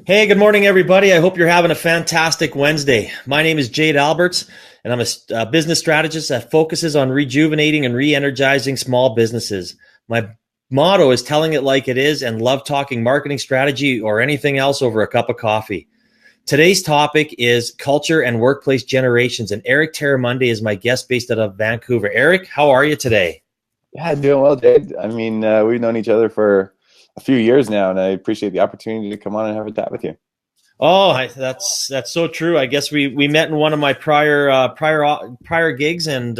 Hey, good morning, everybody. I hope you're having a fantastic Wednesday. My name is Jade Alberts, and I'm a business strategist that focuses on rejuvenating and re-energizing small businesses. My motto is telling it like it is and love talking marketing strategy or anything else over a cup of coffee. Today's topic is culture and workplace generations, and Eric Termuende is my guest based out of Vancouver. Eric, how are you today? Yeah, doing well, Jade. We've known each other for a few years now, and I appreciate the opportunity to come on and have a chat with you. That's so true. I guess we met in one of my prior gigs and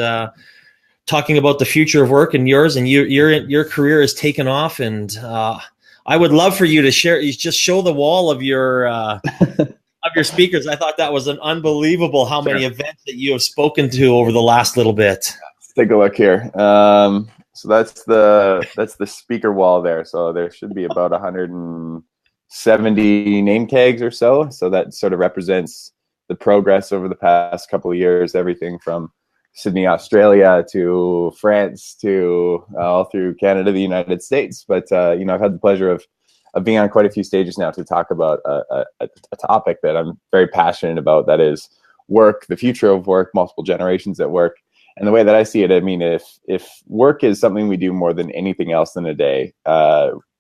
talking about the future of work and yours, and your career has taken off. And I would love for you to share. You just show the wall of your speakers. I thought that was an unbelievable how Sure. many events that you have spoken to over the last little bit. Let's take a look here. So that's the speaker wall there. So there should be about 170 name tags or so. So that sort of represents the progress over the past couple of years, everything from Sydney, Australia to France to all through Canada, the United States. But I've had the pleasure of being on quite a few stages now to talk about a topic that I'm very passionate about. That is work, the future of work, multiple generations at work. And the way that I see it, I mean, if work is something we do more than anything else in a day,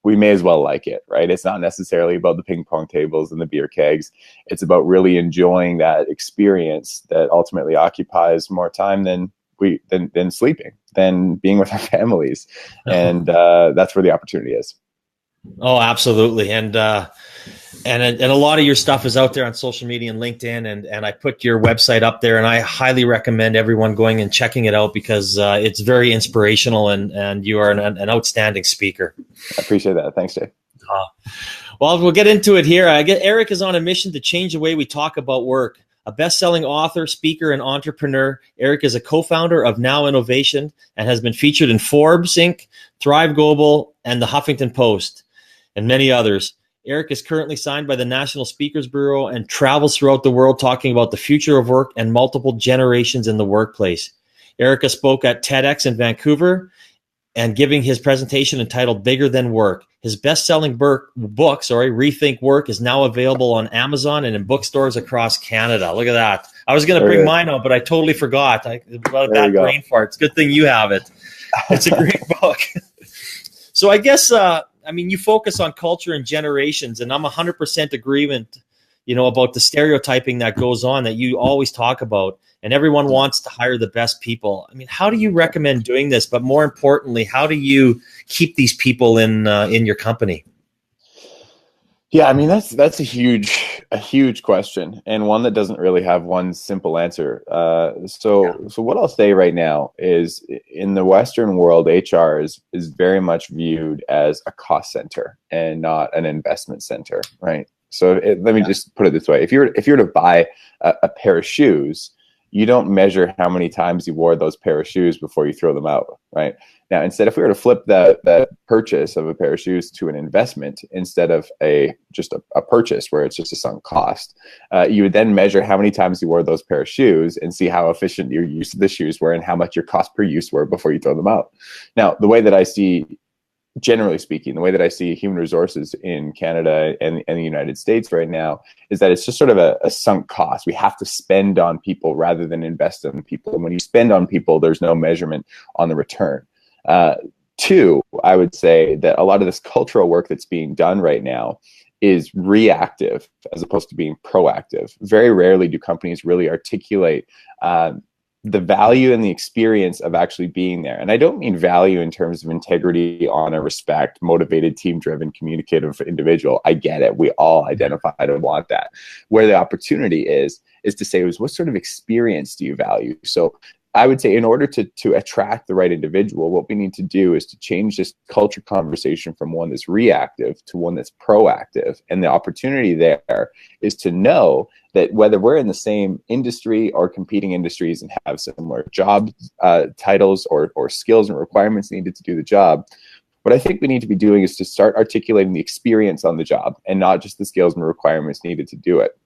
we may as well like it, right? It's not necessarily about the ping pong tables and the beer kegs. It's about really enjoying that experience that ultimately occupies more time than sleeping, than being with our families, and that's where the opportunity is. Oh, absolutely. And a lot of your stuff is out there on social media and LinkedIn, and I put your website up there, and I highly recommend everyone going and checking it out because it's very inspirational, and you are an outstanding speaker. I appreciate that. Thanks, Jay. Uh, well, we'll get into it here. Eric is on a mission to change the way we talk about work. A best-selling author, speaker, and entrepreneur, Eric is a co-founder of Now Innovation and has been featured in Forbes Inc., Thrive Global, and the Huffington Post, and many others. Eric is currently signed by the National Speakers Bureau and travels throughout the world talking about the future of work and multiple generations in the workplace. Eric spoke at TEDx in Vancouver and giving his presentation entitled Bigger Than Work. His best-selling book, Rethink Work, is now available on Amazon and in bookstores across Canada. Look at that. I was going to bring mine out, but I totally forgot about that brain fart. It's a good thing you have it. It's a great book. So I guess, you focus on culture and generations, and I'm 100% agreement, about the stereotyping that goes on that you always talk about, and everyone wants to hire the best people. I mean, how do you recommend doing this? But more importantly, how do you keep these people in your company? Yeah, I mean that's a huge question, and one that doesn't really have one simple answer. So what I'll say right now is, in the Western world, HR is very much viewed as a cost center and not an investment center, right? So let me just put it this way: if you're to buy a pair of shoes, you don't measure how many times you wore those pair of shoes before you throw them out, right? Now, instead, if we were to flip that purchase of a pair of shoes to an investment instead of just a purchase where it's just a sunk cost, you would then measure how many times you wore those pair of shoes and see how efficient your use of the shoes were and how much your cost per use were before you throw them out. Now, generally speaking, the way that I see human resources in Canada and the United States right now is that it's just sort of a sunk cost. We have to spend on people rather than invest in people. And when you spend on people, there's no measurement on the return. Two, I would say that a lot of this cultural work that's being done right now is reactive as opposed to being proactive. Very rarely do companies really articulate the value and the experience of actually being there. And I don't mean value in terms of integrity, honor, respect, motivated, team-driven, communicative individual. I get it. We all identify and want that. Where the opportunity is to say, what sort of experience do you value? So I would say in order to attract the right individual, what we need to do is to change this culture conversation from one that's reactive to one that's proactive. And the opportunity there is to know that whether we're in the same industry or competing industries and have similar job titles or skills and requirements needed to do the job, what I think we need to be doing is to start articulating the experience on the job and not just the skills and requirements needed to do it.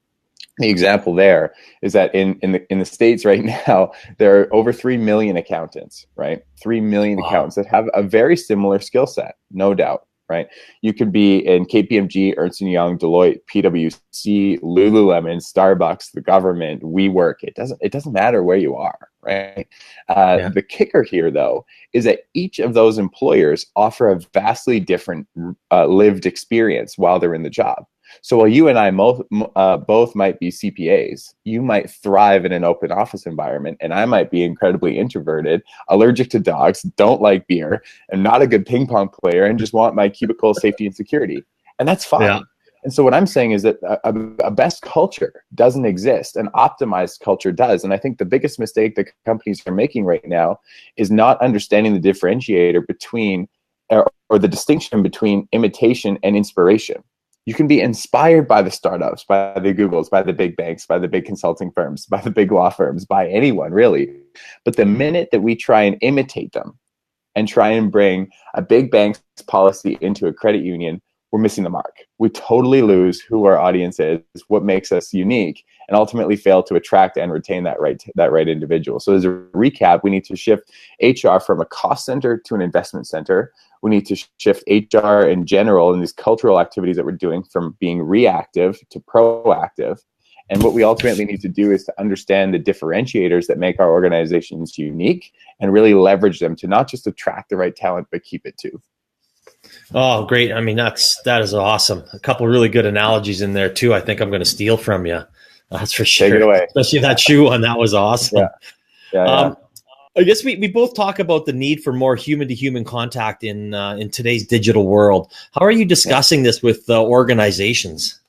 The example there is that in the States right now, there are over 3 million accountants, right? 3 million accountants that have a very similar skill set, no doubt. right? You could be in KPMG, Ernst & Young, Deloitte, PwC, Lululemon, Starbucks, the government, WeWork. It doesn't matter where you are, right? The kicker here, though, is that each of those employers offer a vastly different lived experience while they're in the job. So while you and I both might be CPAs, you might thrive in an open office environment, and I might be incredibly introverted, allergic to dogs, don't like beer, and not a good ping pong player, and just want my cubicle safety and security. And that's fine. Yeah. And so what I'm saying is that a best culture doesn't exist. An optimized culture does. And I think the biggest mistake that companies are making right now is not understanding the differentiator between, or the distinction between imitation and inspiration. You can be inspired by the startups, by the Googles, by the big banks, by the big consulting firms, by the big law firms, by anyone really. But the minute that we try and imitate them and try and bring a big bank's policy into a credit union, we're missing the mark. We totally lose who our audience is, what makes us unique, and ultimately fail to attract and retain that right individual. So as a recap, we need to shift HR from a cost center to an investment center. We need to shift HR in general and these cultural activities that we're doing from being reactive to proactive. And what we ultimately need to do is to understand the differentiators that make our organizations unique and really leverage them to not just attract the right talent, but keep it too. Oh, great. I mean, that is awesome. A couple of really good analogies in there too. I think I'm going to steal from you. That's for sure. Take it away. Especially that shoe one. That was awesome. Yeah. I guess we both talk about the need for more human-to-human contact in today's digital world. How are you discussing this with organizations?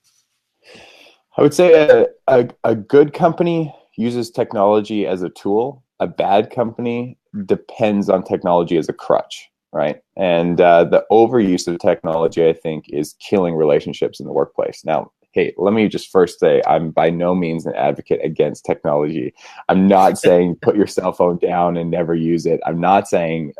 I would say a good company uses technology as a tool. A bad company depends on technology as a crutch, right? And the overuse of technology, I think, is killing relationships in the workplace. Now, hey, let me just first say I'm by no means an advocate against technology. I'm not saying put your cell phone down and never use it. I'm not saying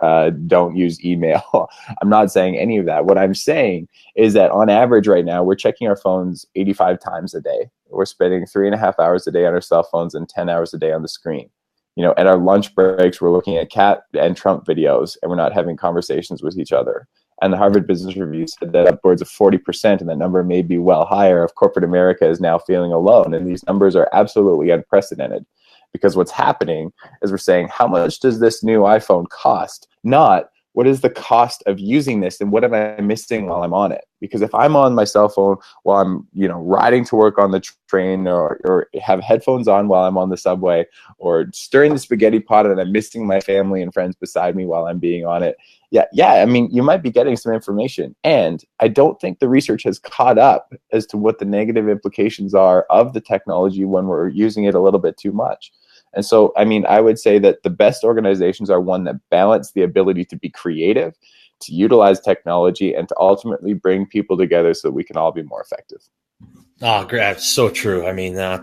don't use email. I'm not saying any of that. What I'm saying is that on average right now, we're checking our phones 85 times a day. We're spending 3.5 hours a day on our cell phones and 10 hours a day on the screen. You know, at our lunch breaks, we're looking at cat and Trump videos, and we're not having conversations with each other. And the Harvard Business Review said that upwards of 40%, and that number may be well higher, of corporate America is now feeling alone. And these numbers are absolutely unprecedented, because what's happening is we're saying, how much does this new iPhone cost? Not what is the cost of using this and what am I missing while I'm on it? Because if I'm on my cell phone while I'm, riding to work on the train or have headphones on while I'm on the subway or stirring the spaghetti pot and I'm missing my family and friends beside me while I'm being on it. Yeah. I mean, you might be getting some information. And I don't think the research has caught up as to what the negative implications are of the technology when we're using it a little bit too much. And so, I mean, I would say that the best organizations are one that balance the ability to be creative, to utilize technology, and to ultimately bring people together so we can all be more effective. Oh, great. That's so true. I mean, I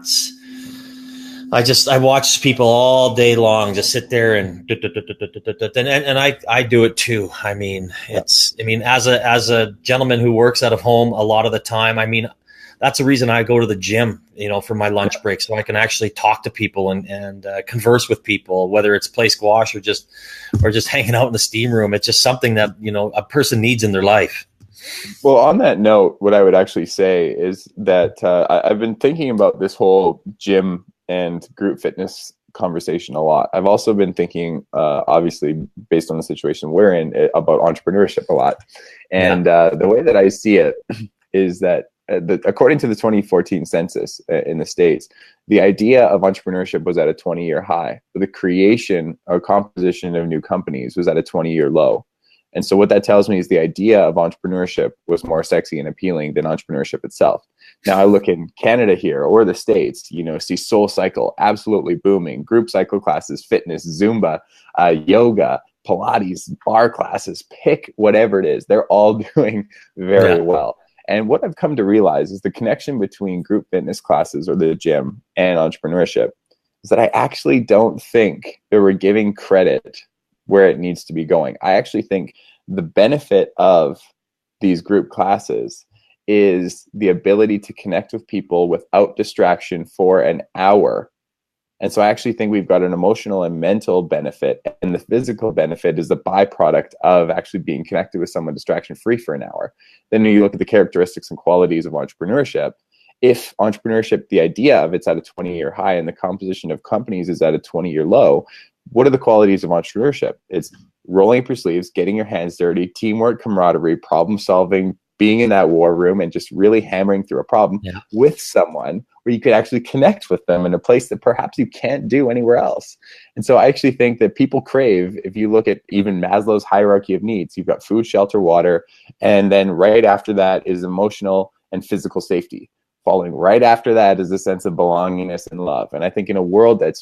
watch people all day long just sit there and I do it too. I mean, as a gentleman who works out of home a lot of the time, I mean, that's the reason I go to the gym, for my lunch break, so I can actually talk to people and converse with people, whether it's play squash or just hanging out in the steam room. It's just something that, a person needs in their life. Well, on that note, what I would actually say is that I've been thinking about this whole gym and group fitness conversation a lot. I've also been thinking, obviously, based on the situation we're in, about entrepreneurship a lot. And the way that I see it is that according to the 2014 census in the States, the idea of entrepreneurship was at a 20-year high. But the creation or composition of new companies was at a 20-year low. And so what that tells me is the idea of entrepreneurship was more sexy and appealing than entrepreneurship itself. Now I look in Canada here or the States, see Soul Cycle absolutely booming, group cycle classes, fitness, Zumba, yoga, Pilates, bar classes, pick whatever it is. They're all doing very well. And what I've come to realize is the connection between group fitness classes or the gym and entrepreneurship is that I actually don't think that we're giving credit where it needs to be going. I actually think the benefit of these group classes is the ability to connect with people without distraction for an hour And so I actually think we've got an emotional and mental benefit, and the physical benefit is the byproduct of actually being connected with someone distraction free for an hour. Then when you look at the characteristics and qualities of entrepreneurship, if entrepreneurship, the idea of it's at a 20-year high and the composition of companies is at a 20-year low, what are the qualities of entrepreneurship? It's rolling up your sleeves, getting your hands dirty, teamwork, camaraderie, problem solving, being in that war room and just really hammering through a problem with someone where you could actually connect with them in a place that perhaps you can't do anywhere else. And so I actually think that people crave, if you look at even Maslow's hierarchy of needs, you've got food, shelter, water, and then right after that is emotional and physical safety. Following right after that is a sense of belongingness and love. And I think in a world that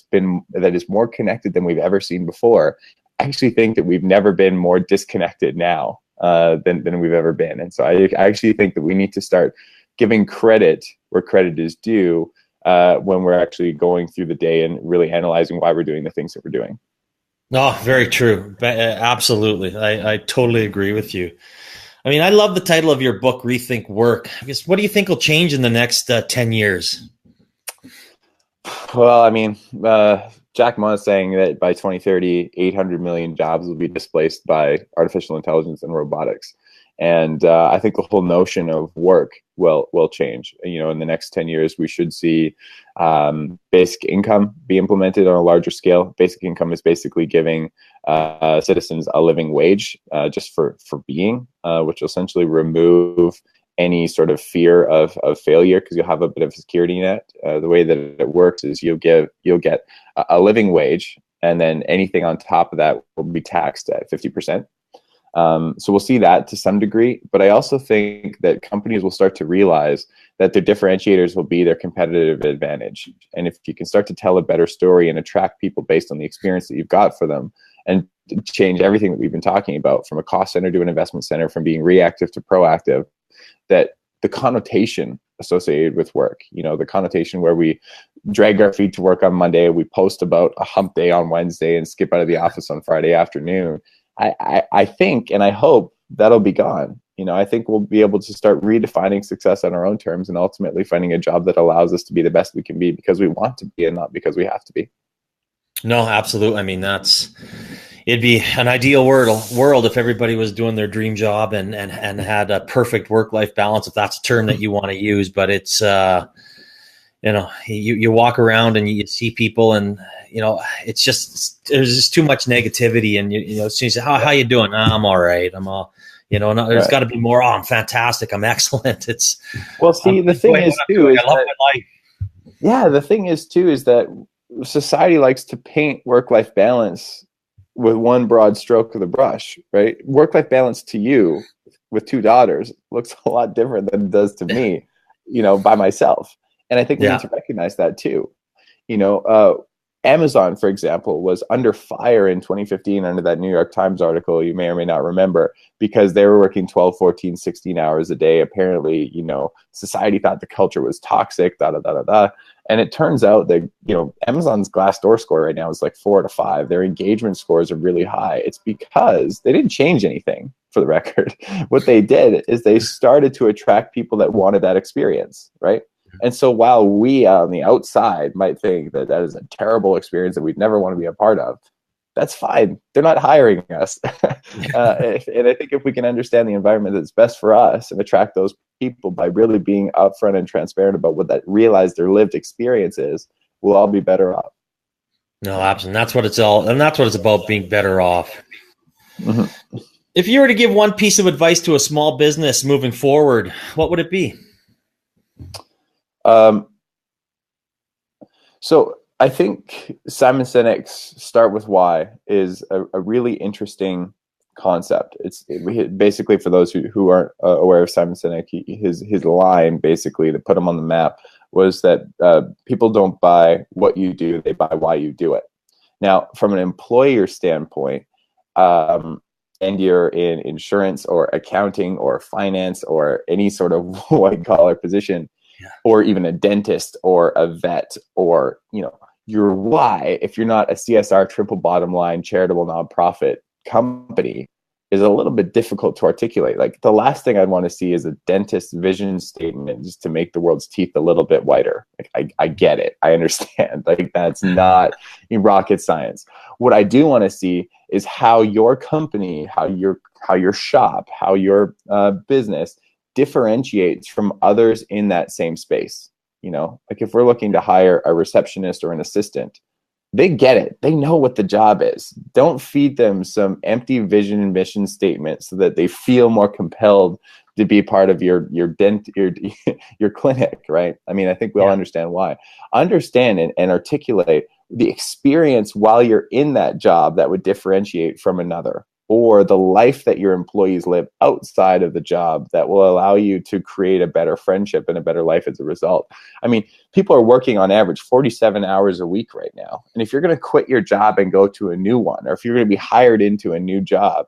is more connected than we've ever seen before, I actually think that we've never been more disconnected now than we've ever been. And so I actually think that we need to start giving credit where credit is due when we're actually going through the day and really analyzing why we're doing the things that we're doing. No, very true. Absolutely. I totally agree with you. I mean, I love the title of your book, Rethink Work. I guess, what do you think will change in the next 10 years? Well, I mean, Jack Ma is saying that by 2030, 800 million jobs will be displaced by artificial intelligence and robotics. And I think the whole notion of work will change. You know, in the next 10 years, we should see basic income be implemented on a larger scale. Basic income is basically giving citizens a living wage just for being, which will essentially remove any sort of fear of failure, because you'll have a bit of a security net. The way that it works is you'll get a living wage, and then anything on top of that will be taxed at 50%. So we'll see that to some degree, but I also think that companies will start to realize that their differentiators will be their competitive advantage. And if you can start to tell a better story and attract people based on the experience that you've got for them, and change everything that we've been talking about, from a cost center to an investment center, from being reactive to proactive, that the connotation associated with work, you know, the connotation where we drag our feet to work on Monday, we post about a hump day on Wednesday and skip out of the office on Friday afternoon. I think, and I hope that'll be gone. You know, I think we'll be able to start redefining success on our own terms and ultimately finding a job that allows us to be the best we can be because we want to be and not because we have to be. No, absolutely. I mean, it'd be an ideal world if everybody was doing their dream job and had a perfect work-life balance, if that's a term that you want to use. But it's, you know, you walk around and you see people, and, you know, it's just, there's just too much negativity. And, you know, so you say, how you doing? I'm all right. I'm all, you know, no, there's got to be more. Oh, I'm fantastic. I'm excellent. It's, well, see, the thing is too, I love my life. Yeah, the thing is too, is that society likes to paint work-life balance with one broad stroke of the brush, right? Work-life balance to you with two daughters looks a lot different than it does to me, you know, by myself. And I think we need to recognize that too. You know, Amazon, for example, was under fire in 2015 under that New York Times article you may or may not remember, because they were working 12, 14, 16 hours a day. Apparently, you know, society thought the culture was toxic, And it turns out that, you know, Amazon's Glassdoor score right now is like 4 out of 5. Their engagement scores are really high. It's because they didn't change anything, for the record. What they did is they started to attract people that wanted that experience, right? And so while we on the outside might think that that is a terrible experience that we'd never want to be a part of, that's fine. They're not hiring us. And I think if we can understand the environment that's best for us and attract those people by really being upfront and transparent about what that realize their lived experience is, we'll all be better off. No, absolutely. That's what it's about, being better off. Mm-hmm. If you were to give one piece of advice to a small business moving forward, what would it be? So I think Simon Sinek's "Start with Why" is a really interesting concept. Basically, for those who aren't aware of Simon Sinek, his line basically that put him on the map was that people don't buy what you do; they buy why you do it. Now, from an employer standpoint, and you're in insurance or accounting or finance or any sort of white collar position, or even a dentist or a vet, or, you know, your why, if you're not a CSR triple bottom line charitable nonprofit company, is a little bit difficult to articulate. Like the last thing I'd want to see is a dentist's vision statement just to make the world's teeth a little bit whiter. Like I get it. I understand. Like that's not rocket science. What I do want to see is how your company, how your shop, how your business differentiates from others in that same space. Like if we're looking to hire a receptionist or an assistant, they get it. They know what the job is. Don't feed them some empty vision and mission statement so that they feel more compelled to be part of your clinic, right? I mean, I think we all understand why. Understand and articulate the experience while you're in that job that would differentiate from another, or the life that your employees live outside of the job that will allow you to create a better friendship and a better life as a result. I mean, people are working on average 47 hours a week right now. And if you're going to quit your job and go to a new one, or if you're going to be hired into a new job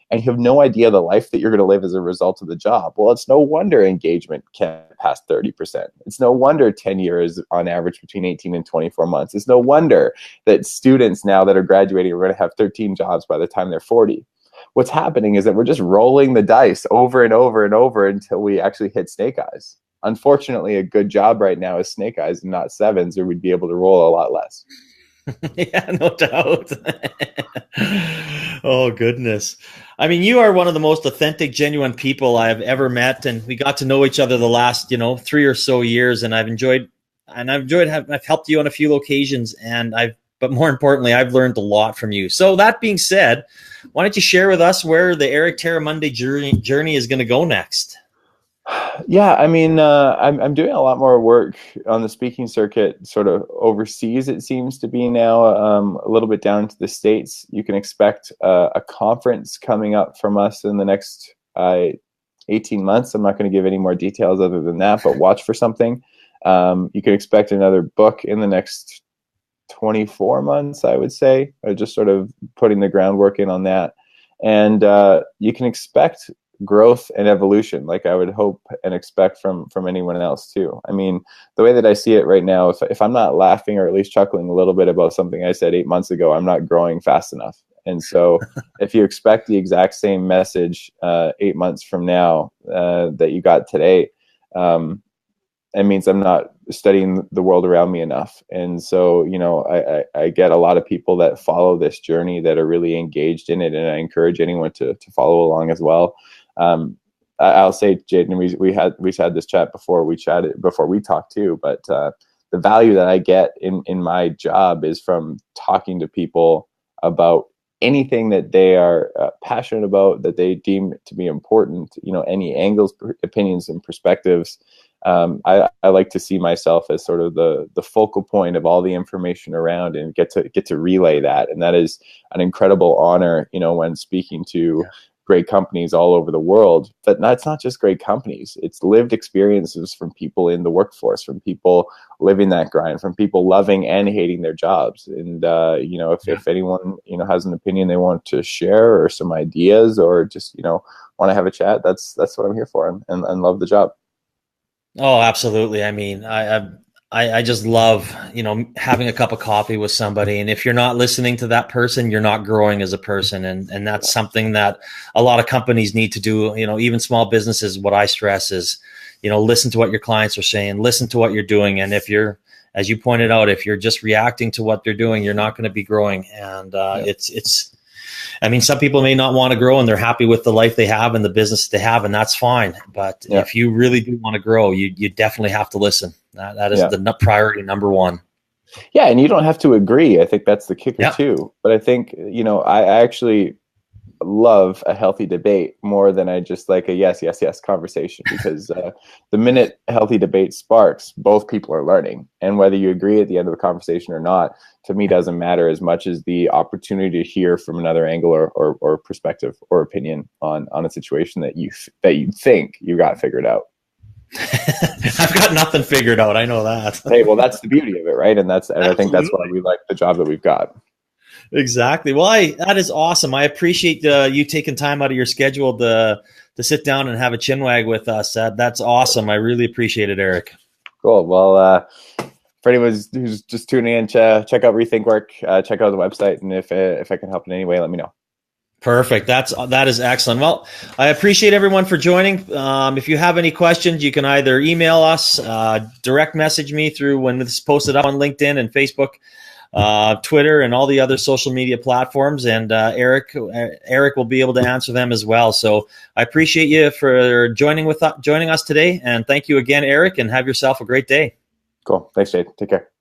and you have no idea the life that you're going to live as a result of the job, well, it's no wonder engagement can't pass 30%. It's no wonder tenure is on average between 18 and 24 months. It's no wonder that students now that are graduating are going to have 13 jobs by the time they're 40. What's happening is that we're just rolling the dice over and over and over until we actually hit snake eyes. Unfortunately, a good job right now is snake eyes and not sevens, or we'd be able to roll a lot less. Yeah, no doubt. Oh, goodness. I mean, you are one of the most authentic, genuine people I have ever met. And we got to know each other the last, 3 or so years. And I've helped you on a few occasions. But more importantly, I've learned a lot from you. So that being said, why don't you share with us where the Eric Termuende journey is going to go next? Yeah, I mean, I'm doing a lot more work on the speaking circuit, sort of overseas. It seems to be now a little bit down to the States. You can expect a conference coming up from us in the next 18 months. I'm not going to give any more details other than that, but watch for something. You can expect another book in the next 24 months, I would say. Just sort of putting the groundwork in on that. And you can expect growth and evolution, like I would hope and expect from anyone else too. I mean, the way that I see it right now, if I'm not laughing or at least chuckling a little bit about something I said 8 months ago, I'm not growing fast enough. And so if you expect the exact same message 8 months from now that you got today, it means I'm not studying the world around me enough. And so, I get a lot of people that follow this journey that are really engaged in it. And I encourage anyone to follow along as well. I'll say, Jade, and we've had this chat before we talked too, but the value that I get in my job is from talking to people about anything that they are passionate about, that they deem to be important, any angles, opinions, and perspectives. I like to see myself as sort of the focal point of all the information around and get to relay that. And that is an incredible honor, when speaking to great companies all over the world. But it's not just great companies. It's lived experiences from people in the workforce, from people living that grind, from people loving and hating their jobs. And, if anyone, has an opinion they want to share or some ideas or just, want to have a chat, that's what I'm here for and love the job. Oh, absolutely. I mean, I just love, having a cup of coffee with somebody. And if you're not listening to that person, you're not growing as a person. And that's something that a lot of companies need to do. Even small businesses, what I stress is, listen to what your clients are saying, listen to what you're doing. And if you're, as you pointed out, if you're just reacting to what they're doing, you're not going to be growing. And some people may not want to grow and they're happy with the life they have and the business they have, and that's fine. But if you really do want to grow, you definitely have to listen. That is the priority number one. Yeah, and you don't have to agree. I think that's the kicker too. But I think, I actually love a healthy debate more than I just like a yes conversation, because the minute a healthy debate sparks, both people are learning. And whether you agree at the end of the conversation or not, to me, doesn't matter as much as the opportunity to hear from another angle or perspective or opinion on a situation that you think you got figured out. I've got nothing figured out. I know that. Hey, well, that's the beauty of it, right? And I think that's why we like the job that we've got. Exactly. Well, that is awesome. I appreciate you taking time out of your schedule to sit down and have a chinwag with us. That's awesome. I really appreciate it, Eric. Cool. Well, for anyone who's just tuning in, check out Rethink Work, check out the website. And if I can help in any way, let me know. Perfect. That is excellent. Well, I appreciate everyone for joining. If you have any questions, you can either email us, direct message me through when this is posted up on LinkedIn and Facebook, Twitter, and all the other social media platforms. And Eric will be able to answer them as well. So I appreciate you for joining us today. And thank you again, Eric, and have yourself a great day. Cool. Thanks, Jade. Take care.